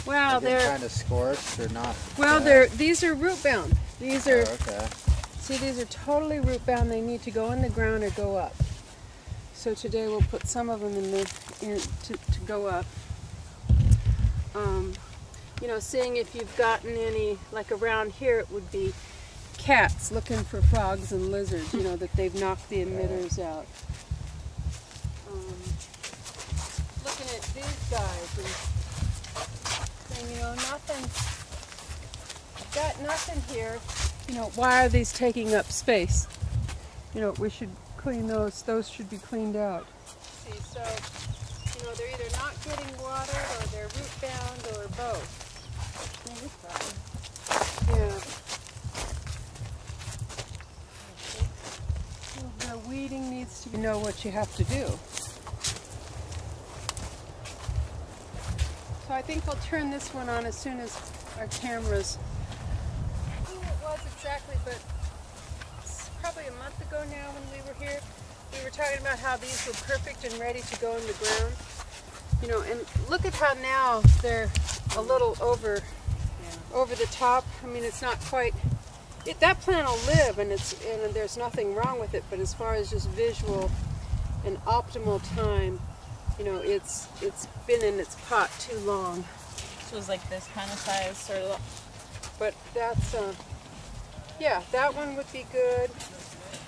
Well, they're kind of scorched or not. Well, these are root bound. These are. Oh, okay. See, these are totally root bound. They need to go in the ground or go up. So today we'll put some of them to go up. You know, seeing if you've gotten any, like around here it would be cats looking for frogs and lizards, you know, that they've knocked the emitters out. Looking at these guys and saying, you know, I've got nothing here. You know, why are these taking up space? You know, we should clean those. Those should be cleaned out. See, so, you know, they're either not getting water or they're root bound or both. Yeah. Well, the weeding needs to know what you have to do. So I think we'll turn this one on as soon as our cameras. I don't know who it was exactly, but it's probably a month ago now when we were here. We were talking about how these were perfect and ready to go in the ground. You know, and look at how now they're a little over the top. I mean, it's not quite. That plant will live, and there's nothing wrong with it. But as far as just visual and optimal time, you know, it's been in its pot too long. So it's like this kind of size, sort of. But that's yeah, that one would be good.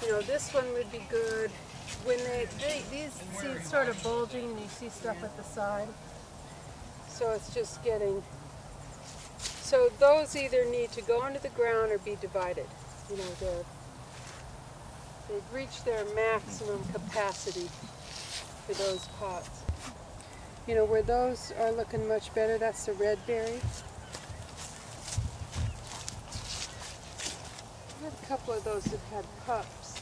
You know, this one would be good. When these seeds sort of bulging, and you see stuff at the side. So it's just getting. So those either need to go into the ground or be divided. You know, they've reached their maximum capacity for those pots. You know, where those are looking much better, that's the red berry. I had a couple of those that had pups.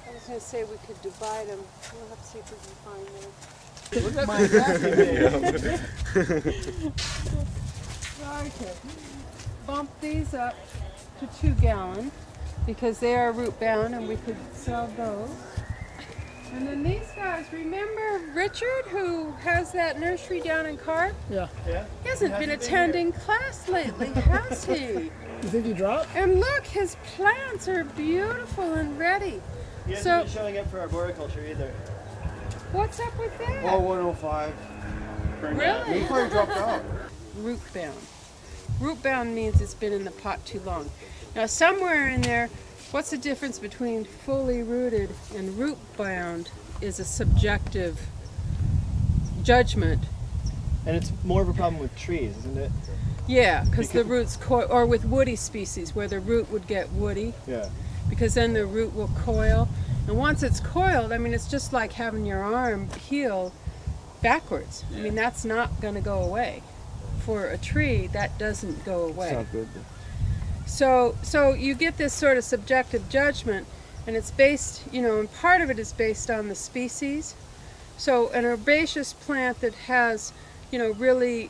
I was going to say we could divide them. We'll have to see if we can find them. Okay. Bump these up to 2 gallon because they are root bound and we could sell those. And then these guys, remember Richard who has that nursery down in Carp? Yeah. He hasn't been attending class lately, has he? You think he dropped? And look, his plants are beautiful and ready. He hasn't been showing up for arboriculture either. What's up with that? Oh, 105. Really? He probably dropped out. Root bound. Root bound means it's been in the pot too long. Now somewhere in there, what's the difference between fully rooted and root bound is a subjective judgment. And it's more of a problem with trees, isn't it? Yeah, because the roots coil, or with woody species where the root would get woody. Yeah. Because then the root will coil. And once it's coiled, I mean, it's just like having your arm heal backwards. I mean, that's not going to go away. For a tree, that doesn't go away. It's not good. So you get this sort of subjective judgment, and it's based, you know, and part of it is based on the species. So an herbaceous plant that has, you know, really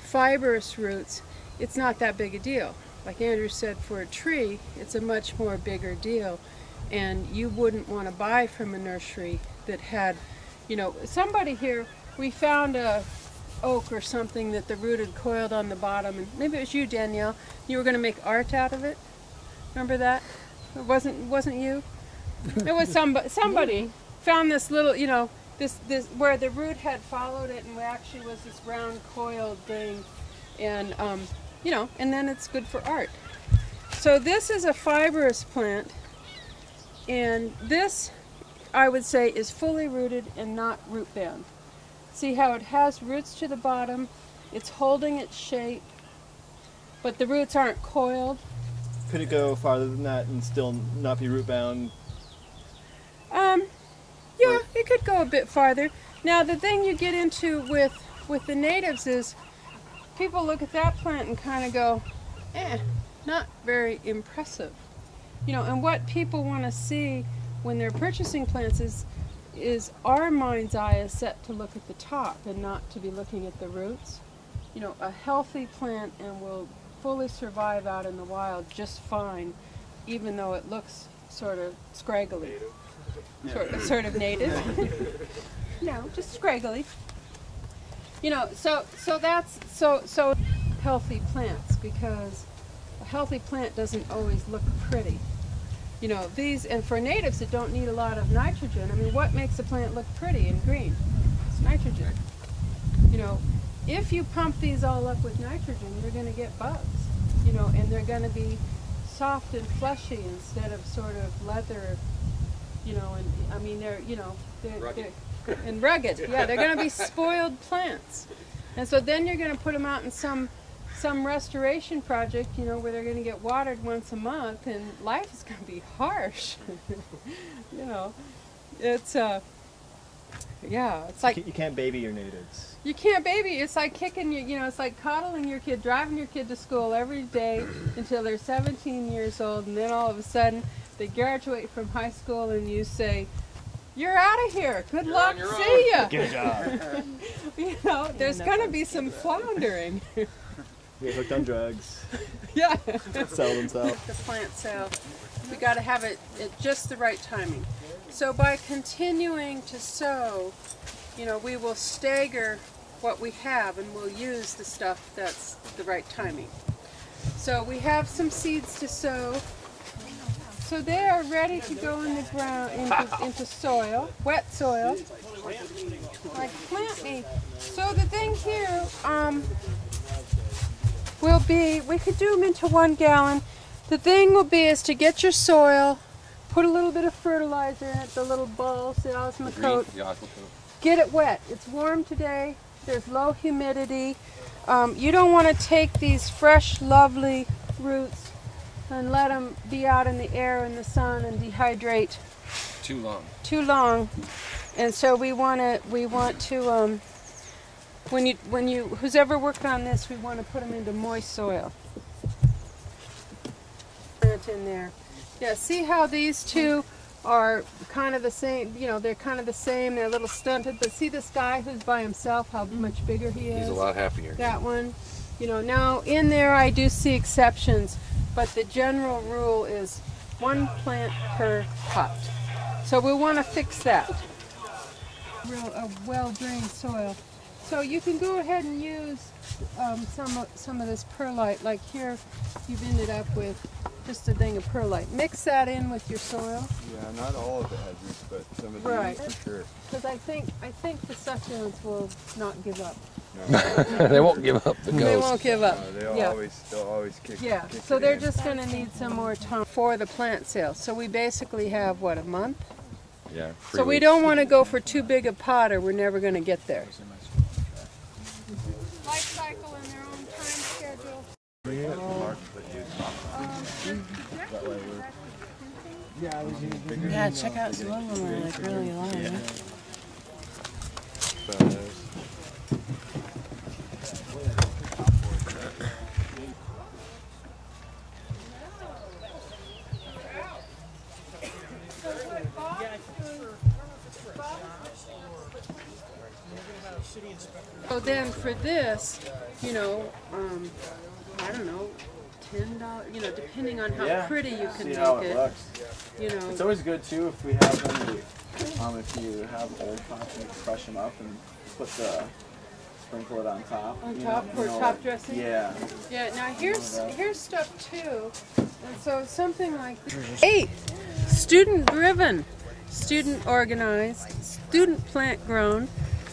fibrous roots, it's not that big a deal. Like Andrew said, for a tree, it's a much more bigger deal. And you wouldn't want to buy from a nursery that had, you know, somebody here, we found a oak or something that the root had coiled on the bottom, and maybe it was you, Danielle. You were going to make art out of it. Remember that? It wasn't you. It was somebody found this little, you know, this where the root had followed it, and actually was this round coiled thing, and you know, and then it's good for art. So this is a fibrous plant, and this, I would say, is fully rooted and not root bound. See how it has roots to the bottom, it's holding its shape, but the roots aren't coiled. Could it go farther than that and still not be root bound? Yeah, it could go a bit farther. Now the thing you get into with the natives is people look at that plant and kind of go, not very impressive. You know, and what people want to see when they're purchasing plants is our mind's eye is set to look at the top and not to be looking at the roots. You know, a healthy plant and will fully survive out in the wild just fine, even though it looks sort of scraggly. Sort of native. No, just scraggly. You know, so that's healthy plants, because a healthy plant doesn't always look pretty. You know, these, and for natives that don't need a lot of nitrogen, I mean, what makes a plant look pretty and green? It's nitrogen. You know, if you pump these all up with nitrogen, you're going to get bugs. You know, and they're going to be soft and fleshy instead of sort of leather. You know, and I mean, they're and rugged. Yeah, they're going to be spoiled plants. And so then you're going to put them out in some restoration project, you know, where they're going to get watered once a month, and life is going to be harsh. You know, it's yeah, it's like You can't baby your natives. you can't baby. It's like kicking your, you know, it's like coddling your kid, driving your kid to school every day until they're 17 years old, and then all of a sudden they graduate from high school, and you say, "You're out of here. Good luck. See ya." Good job. You know, there's going to be some floundering. Get hooked on drugs. Yeah. Sell themselves. The plant sale, we got to have it at just the right timing. So by continuing to sow, you know, we will stagger what we have, and we'll use the stuff that's the right timing. So we have some seeds to sow. So they are ready to go in the ground, into soil, wet soil. Like plant me. So the thing here will be, we could do them into 1 gallon. The thing will be is to get your soil, put a little bit of fertilizer in it, the little balls, the osmocote. Get it wet. It's warm today. There's low humidity. You don't want to take these fresh, lovely roots and let them be out in the air in the sun and dehydrate too long. And so we want to who's ever working on this, we want to put them into moist soil. Plant in there. Yeah, see how these two are kind of the same, you know, they're kind of the same, they're a little stunted, but see this guy who's by himself, how much bigger he is? He's a lot happier. That one. You know, now in there I do see exceptions, but the general rule is 1 plant per pot. So we want to fix that. A well-drained soil. So you can go ahead and use some of this perlite. Like here, you've ended up with just a thing of perlite. Mix that in with your soil. Yeah, not all of it has roots, but some of the Right. roots for sure. Because I think the succulents will not give up. No, They won't give up the ghost. They won't give up. they'll Yeah. always kick. Yeah, kick so it they're in. just going to need some more time for the plant sale. So we basically have, what, a month? Yeah. So we don't want to go for too big a pot, or we're never going to get there. Life cycle in their own time schedule. Yeah, check out some of them are like really long. So then for this, you know, I don't know, $10, you know, depending on how pretty you can See make how it it. looks. You know, It's always good too if we have them. If you have old pots, you can crush them up and put the sprinkle it on top. on you top know, for top dressing. Yeah. Yeah. Now here's stuff too, and so something like this. 8, student driven, student organized, student plant grown,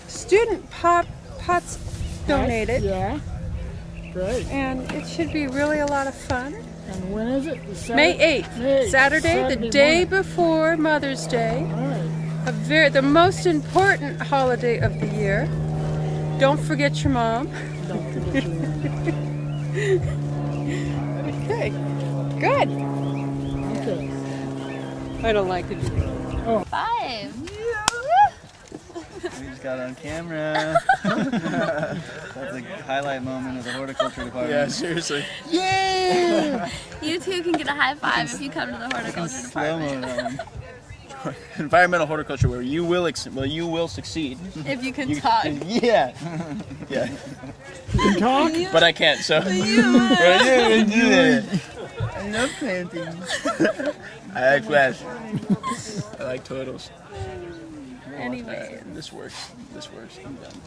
student pots donated. Yeah. Great. And it should be really a lot of fun. And when is it? May 8th, May 8th. Saturday, the day morning. before Mother's Day. All right. The most important holiday of the year. Don't forget your mom. Don't forget your Okay, good. Okay. I don't like to do that. 5. We just got on camera. That's a highlight moment of the horticulture department. Yeah, seriously. Yay! You two can get a high five if you come to the horticulture Slow-mo department. that one. Environmental horticulture, where you will succeed. If you can talk. Yeah. Yeah. You talk? But I can't. So. I love planting. I like flash. I like turtles. Anyway. This works. I'm done.